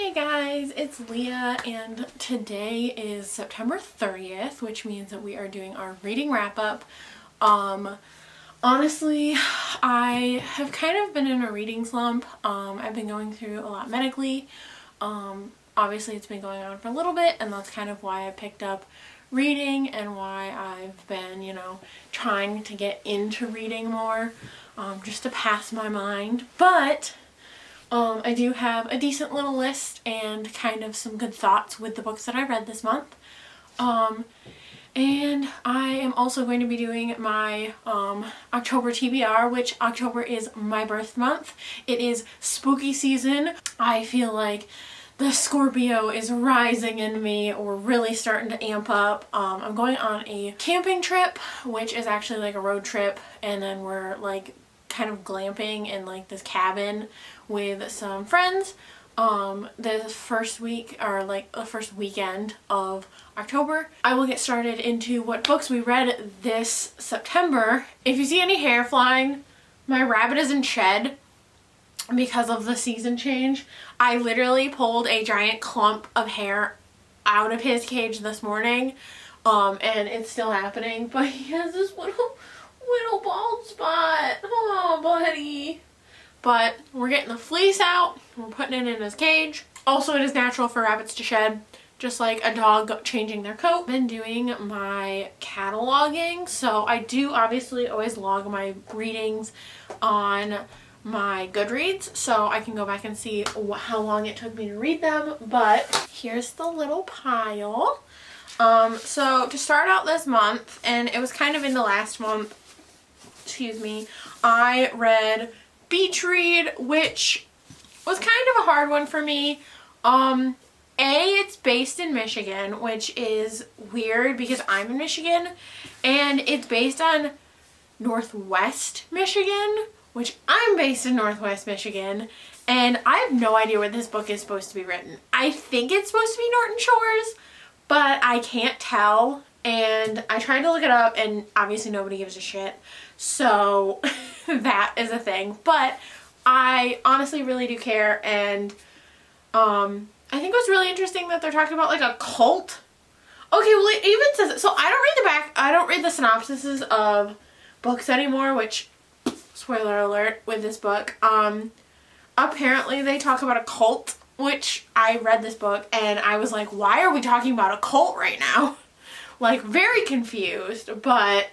Hey guys, it's Leah and today is September 30th, which means that we are doing our reading wrap up. Honestly, I have kind of been in a reading slump. I've been going through a lot medically. Obviously it's been going on for a little bit, and that's kind of why I picked up reading and why I've been, trying to get into reading more, just to pass my mind. But I do have a decent little list and kind of some good thoughts with the books that I read this month. And I am also going to be doing my October TBR, which October is my birth month. It is spooky season. I feel like the Scorpio is rising in me. We're really starting to amp up. I'm going on a camping trip, which is actually like a road trip, and then we're like kind of glamping in like this cabin with some friends the first week, or like the first weekend of October. I will get started into what books we read this September. If you see any hair flying, my rabbit is in shed because of the season change. I literally pulled a giant clump of hair out of his cage this morning, and it's still happening, but he has this little bald spot. Oh, buddy. But we're getting the fleece out. We're putting it in his cage. Also, it is natural for rabbits to shed, just like a dog changing their coat. I've been doing my cataloging, so I do obviously always log my readings on my Goodreads, so I can go back and see how long it took me to read them. But here's the little pile. So to start out this month, and it was kind of in the last month, I read Beach Read, which was kind of a hard one for me. It's based in Michigan, which is weird because I'm in Michigan, and it's based on Northwest Michigan, which I'm based in Northwest Michigan, and I have no idea where this book is supposed to be written. I think it's supposed to be Norton Shores, but I can't tell, and I tried to look it up, and obviously nobody gives a shit, so that is a thing. But I honestly really do care, and I think it was really interesting that they're talking about like a cult. Okay, well, it even says it. So I don't read the synopsises of books anymore, which, spoiler alert with this book. Apparently they talk about a cult, which I read this book and I was like, why are we talking about a cult right now? Like, very confused, but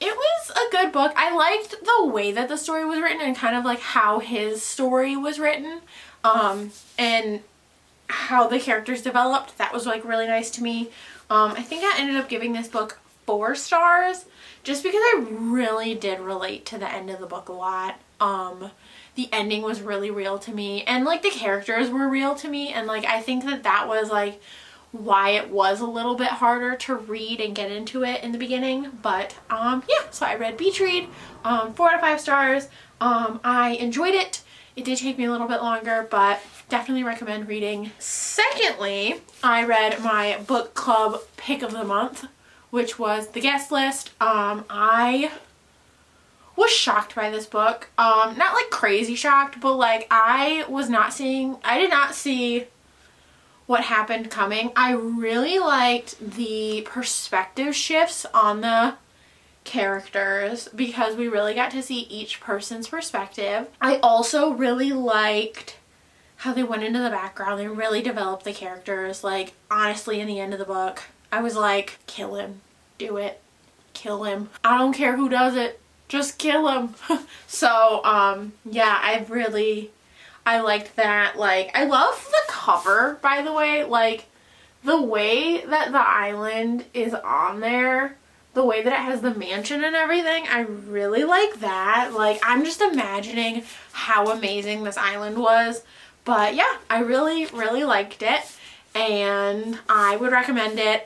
it was a good book. I liked the way that the story was written and kind of like how his story was written, and how the characters developed. That was like really nice to me. I think I ended up giving this book 4 stars just because I really did relate to the end of the book a lot. The ending was really real to me, and like the characters were real to me, and like I think that was like why it was a little bit harder to read and get into it in the beginning. But yeah, so I read Beach Read, 4 out of 5 stars. I enjoyed it. It did take me a little bit longer, but definitely recommend reading. Secondly, I read my book club pick of the month, which was The Guest List. I was shocked by this book. Not like crazy shocked, but like I did not see what happened coming. I really liked the perspective shifts on the characters because we really got to see each person's perspective. I also really liked how they went into the background. They really developed the characters. Like, honestly, in the end of the book, I was like, kill him. Do it. Kill him. I don't care who does it. Just kill him. So, yeah, I liked that. Like, I love the cover, by the way. Like, the way that the island is on there, the way that it has the mansion and everything, I really like that. Like, I'm just imagining how amazing this island was. But yeah, I really, really liked it, and I would recommend it.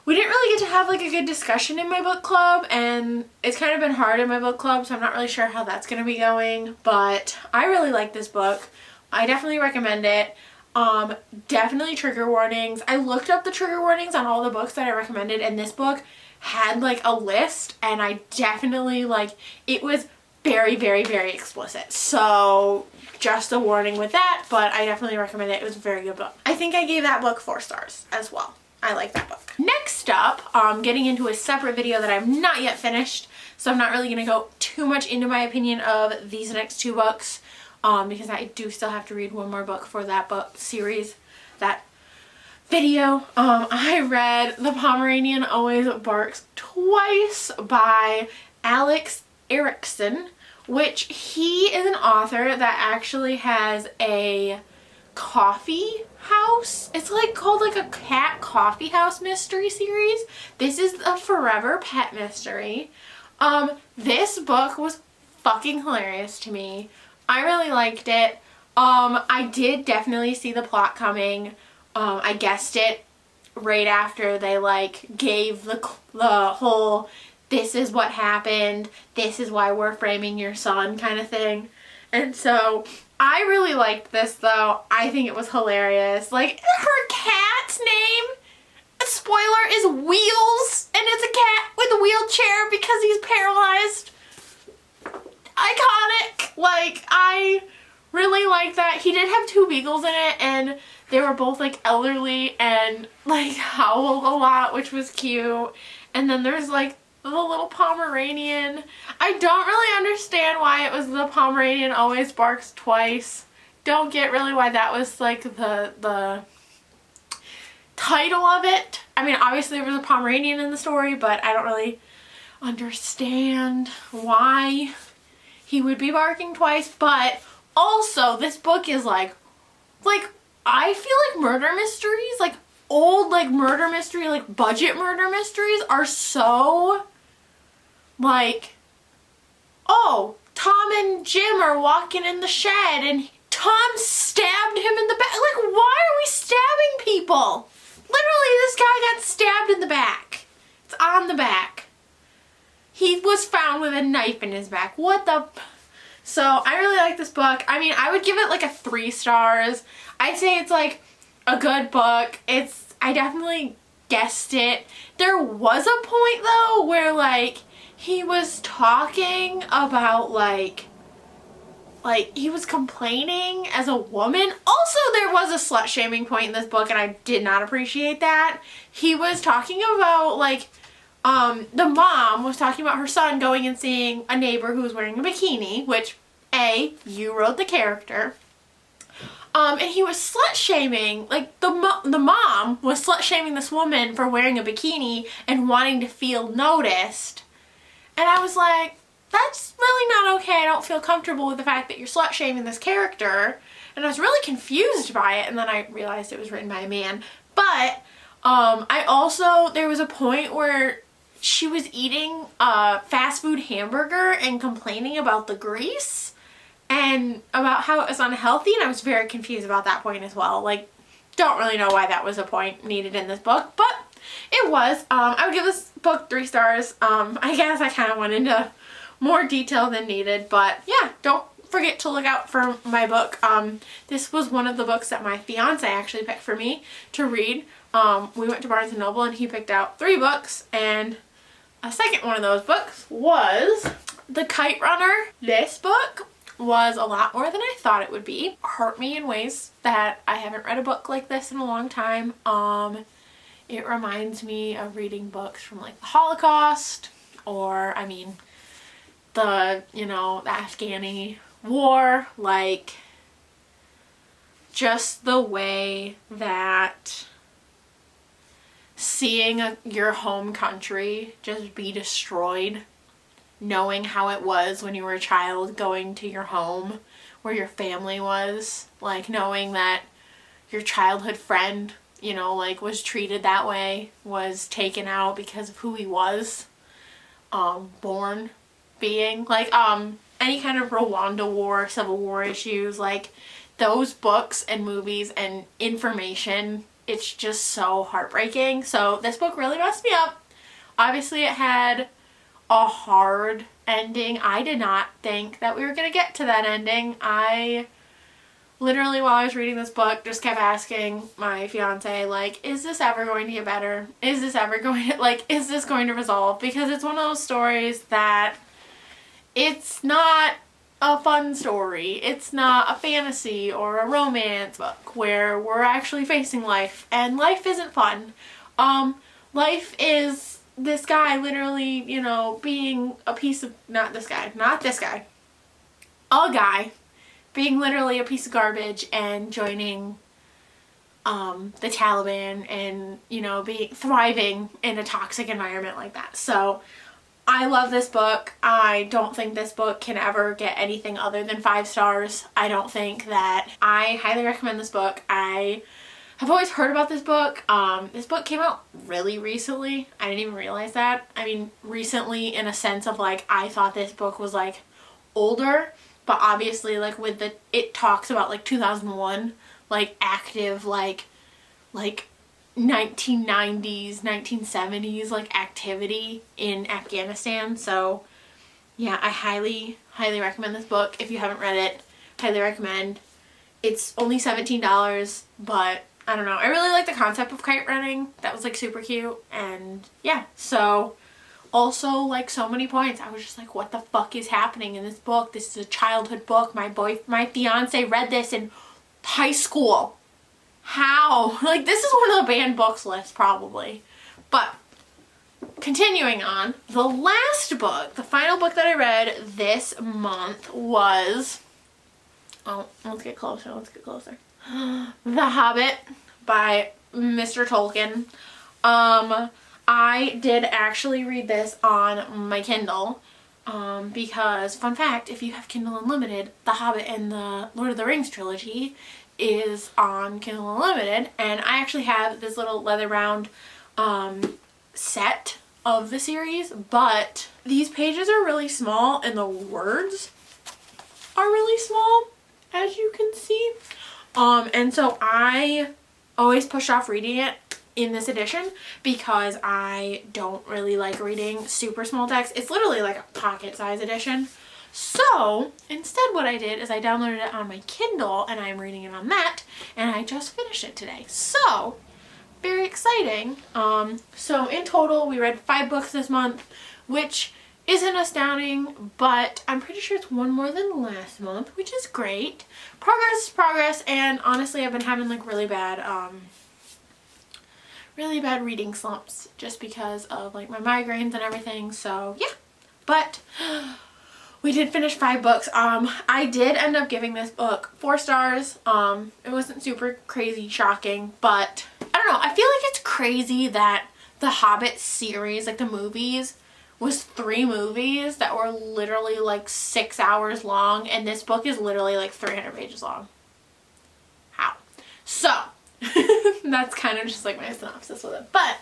We didn't really get to have like a good discussion in my book club, and it's kind of been hard in my book club, so I'm not really sure how that's going to be going, but I really like this book. I definitely recommend it. Definitely trigger warnings. I looked up the trigger warnings on all the books that I recommended, and this book had like a list, and I definitely, like, it was very, very, very explicit. So just a warning with that, but I definitely recommend it. It was a very good book. I think I gave that book 4 stars as well. I like that book. Next up, getting into a separate video that I've not yet finished, so I'm not really going to go too much into my opinion of these next 2 books, because I do still have to read one more book for that book series, that video. I read The Pomeranian Always Barks Twice by Alex Erickson, which he is an author that actually has a coffee house. It's like called like a cat coffee house mystery series. This is a forever pet mystery. This book was fucking hilarious to me. I really liked it. I did definitely see the plot coming. I guessed it right after they like gave the whole this is what happened, this is why we're framing your son kind of thing. And so I really liked this though. I think it was hilarious. Like, her cat's name, spoiler, is Wheels, and it's a cat with a wheelchair because he's paralyzed. Iconic. Like, I really like that. He did have 2 beagles in it, and they were both like elderly and like howled a lot, which was cute. And then there's like the little Pomeranian. I don't really understand why it was The Pomeranian Always Barks Twice. Don't get really why that was like the title of it. I mean, obviously there was a Pomeranian in the story, but I don't really understand why he would be barking twice. But also, this book is like I feel like murder mysteries, like old like murder mystery, like budget murder mysteries are so like, oh, Tom and Jim are walking in the shed and Tom stabbed him in the back. Like, why are we stabbing people? Literally, this guy got stabbed in the back. It's on the back. He was found with a knife in his back. What the... So, I really like this book. I mean, I would give it like a 3 stars. I'd say it's like a good book. I definitely guessed it. There was a point though where like he was talking about like he was complaining as a woman. Also, there was a slut shaming point in this book and I did not appreciate that. He was talking about like the mom was talking about her son going and seeing a neighbor who was wearing a bikini, which you wrote the character. And he was slut shaming, like the mom was slut shaming this woman for wearing a bikini and wanting to feel noticed. And I was like, that's really not okay. I don't feel comfortable with the fact that you're slut shaming this character. And I was really confused by it. And then I realized it was written by a man. But there was a point where she was eating a fast food hamburger and complaining about the grease and about how it was unhealthy, and I was very confused about that point as well. Like, don't really know why that was a point needed in this book, but it was. I would give this book 3 stars. I guess I kind of went into more detail than needed, but yeah, don't forget to look out for my book. This was one of the books that my fiance actually picked for me to read. We went to Barnes & Noble and he picked out 3 books, and a second one of those books was The Kite Runner. This book was a lot more than I thought it would be. Hurt me in ways that I haven't read a book like this in a long time. It reminds me of reading books from like the Holocaust, or I mean the Afghani war, like just the way that seeing your home country just be destroyed, knowing how it was when you were a child going to your home where your family was, like knowing that your childhood friend, was treated that way, was taken out because of who he was, born being, like, any kind of Rwanda war, Civil War issues, like those books and movies and information, it's just so heartbreaking. So this book really messed me up. Obviously it had a hard ending. I did not think that we were gonna get to that ending. I literally, while I was reading this book, just kept asking my fiance, like, is this ever going to get better? Is this ever going to, is this going to resolve? Because it's one of those stories that it's not a fun story. It's not a fantasy or a romance book where we're actually facing life, and life isn't fun. Life is this guy literally, you know, being a piece of, not this guy, a guy being literally a piece of garbage and joining the Taliban and, you know, thriving in a toxic environment like that. So I love this book. I don't think this book can ever get anything other than 5 stars. I don't think that. I highly recommend this book. I have always heard about this book. This book came out really recently. I didn't even realize that. I mean, recently in a sense of like, I thought this book was like older, but obviously like with it talks about like 2001, like active like 1990s, 1970s like activity in Afghanistan. So yeah, I highly recommend this book. If you haven't read it, highly recommend. It's only $17, but I don't know. I really like the concept of kite running. That was like super cute. And yeah, so also like so many points. I was just like, what the fuck is happening in this book? This is a childhood book. My fiance read this in high school. How? Like, this is one of the banned books list probably. But continuing on, the last book, the final book that I read this month was, oh, let's get closer. The Hobbit by Mr. Tolkien. I did actually read this on my Kindle. Because, fun fact, if you have Kindle Unlimited, The Hobbit and the Lord of the Rings trilogy is on Kindle Unlimited, and I actually have this little leather bound set of the series, but these pages are really small and the words are really small, as you can see. And so I always push off reading it in this edition because I don't really like reading super small text. It's literally like a pocket size edition. So instead what I did is I downloaded it on my Kindle and I'm reading it on that, and I just finished it today. So very exciting. So in total we read 5 books this month, which isn't astounding, but I'm pretty sure it's one more than last month, which is great. Progress is progress, and honestly I've been having like really bad reading slumps just because of like my migraines and everything. So yeah, but we did finish 5 books. I did end up giving this book 4 stars. It wasn't super crazy shocking, but I don't know. I feel like it's crazy that the Hobbit series, like the movies, was 3 movies that were literally like 6 hours long, and this book is literally like 300 pages long. How? So that's kind of just like my synopsis with it. But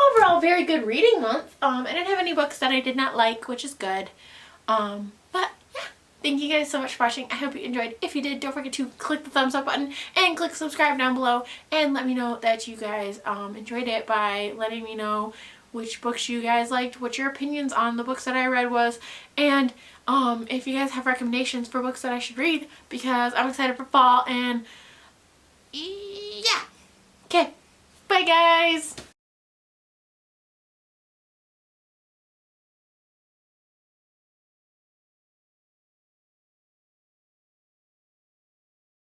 overall, very good reading month. I didn't have any books that I did not like, which is good. But yeah, thank you guys so much for watching. I hope you enjoyed. If you did, don't forget to click the thumbs up button and click subscribe down below, and let me know that you guys enjoyed it by letting me know which books you guys liked, what your opinions on the books that I read was, and if you guys have recommendations for books that I should read, because I'm excited for fall. And yeah, okay, bye guys.